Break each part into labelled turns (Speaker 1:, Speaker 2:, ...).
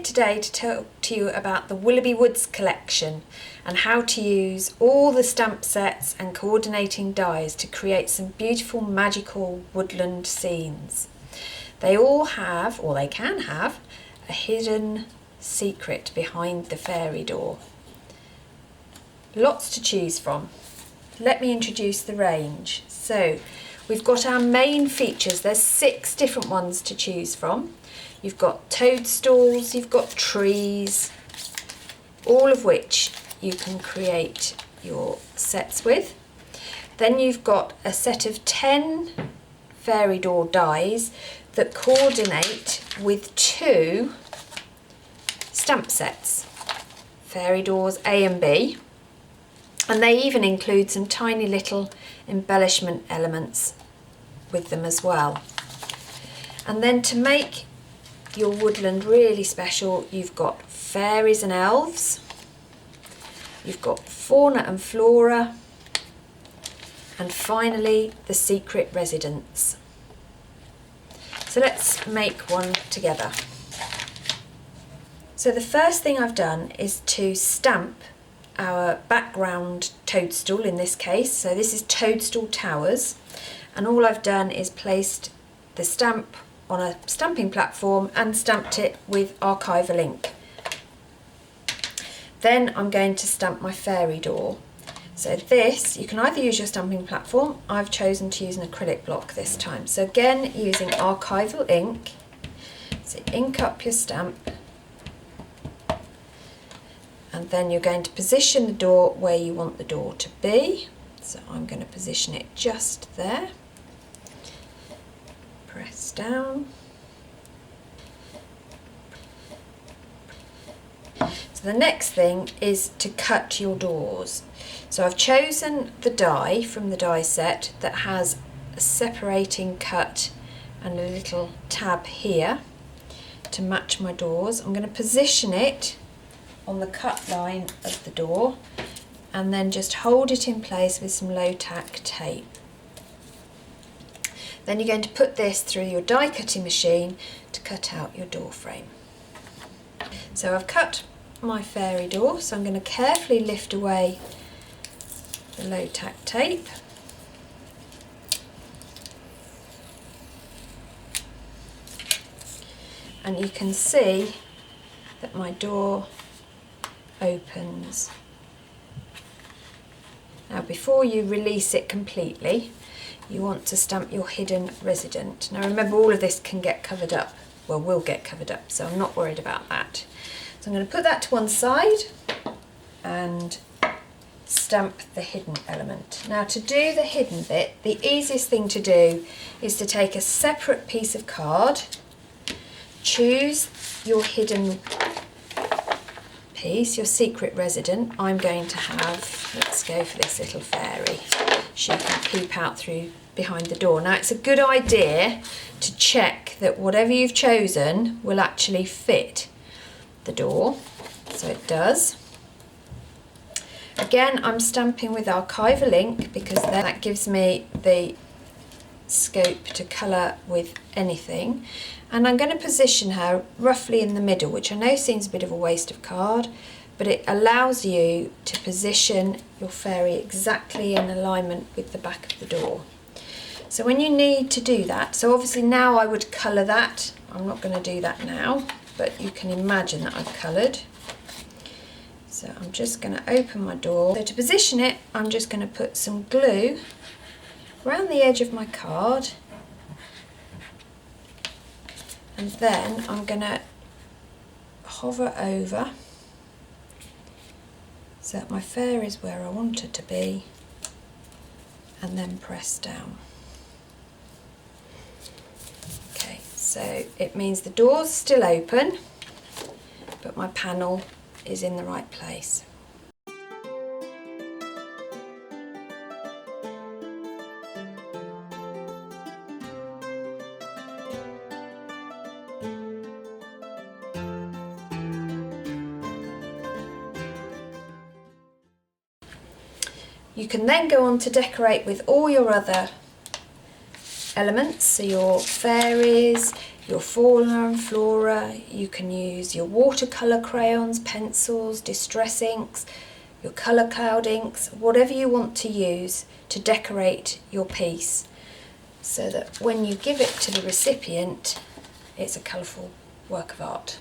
Speaker 1: today to talk to you about the Willowby Woods Collection and how to use all the stamp sets and coordinating dies to create some beautiful magical woodland scenes. They all have, or they can have, a hidden secret behind the fairy door. Lots to choose from. Let me introduce the range. So we've got our main features. There's 6 different ones to choose from. You've got toadstools, you've got trees, all of which you can create your sets with. Then you've got a set of 10 fairy door dies that coordinate with 2 stamp sets, fairy doors A and B, and they even include some tiny little embellishment elements with them as well. And then to make your woodland really special, you've got fairies and elves, you've got fauna and flora, and finally the secret residents. So let's make one together. So the first thing I've done is to stamp our background toadstool in this case. So this is Toadstool Towers, and all I've done is placed the stamp on a stamping platform and stamped it with archival ink. Then I'm going to stamp my fairy door. So this, you can either use your stamping platform. I've chosen to use an acrylic block this time. So again, using archival ink. So ink up your stamp, and then you're going to position the door where you want the door to be. So I'm going to position it just there. Press down. So the next thing is to cut your doors. So I've chosen the die from the die set that has a separating cut and a little tab here to match my doors. I'm going to position it on the cut line of the door and then just hold it in place with some low tack tape. Then you're going to put this through your die cutting machine to cut out your door frame. So I've cut my fairy door, so I'm going to carefully lift away the low tack tape. And you can see that my door opens. Now before you release it completely, you want to stamp your hidden resident. Now remember, all of this can get covered up, well, will get covered up, so I'm not worried about that. So I'm going to put that to one side and stamp the hidden element. Now to do the hidden bit, the easiest thing to do is to take a separate piece of card, choose your hidden piece, your secret resident. I'm going to have, let's go for this little fairy. She can peep out through behind the door. Now it's a good idea to check that whatever you've chosen will actually fit the door. So it does. Again, I'm stamping with archival ink because then that gives me the scope to colour with anything. And I'm going to position her roughly in the middle, which I know seems a bit of a waste of card, but it allows you to position your fairy exactly in alignment with the back of the door. So when you need to do that, so obviously now I would colour that. I'm not going to do that now, but you can imagine that I've coloured. So I'm just going to open my door. So to position it, I'm just going to put some glue around the edge of my card, and then I'm going to hover over so that my fairy is where I want it to be, and then press down. Okay, so it means the door's still open, but my panel is in the right place. You can then go on to decorate with all your other elements, so your fairies, your fauna and flora. You can use your watercolour crayons, pencils, distress inks, your colour cloud inks, whatever you want to use to decorate your piece, so that when you give it to the recipient, it's a colourful work of art.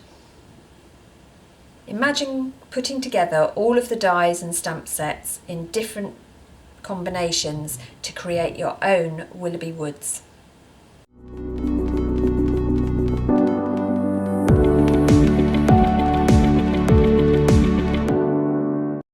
Speaker 1: Imagine putting together all of the dies and stamp sets in different combinations to create your own Willowby Woods.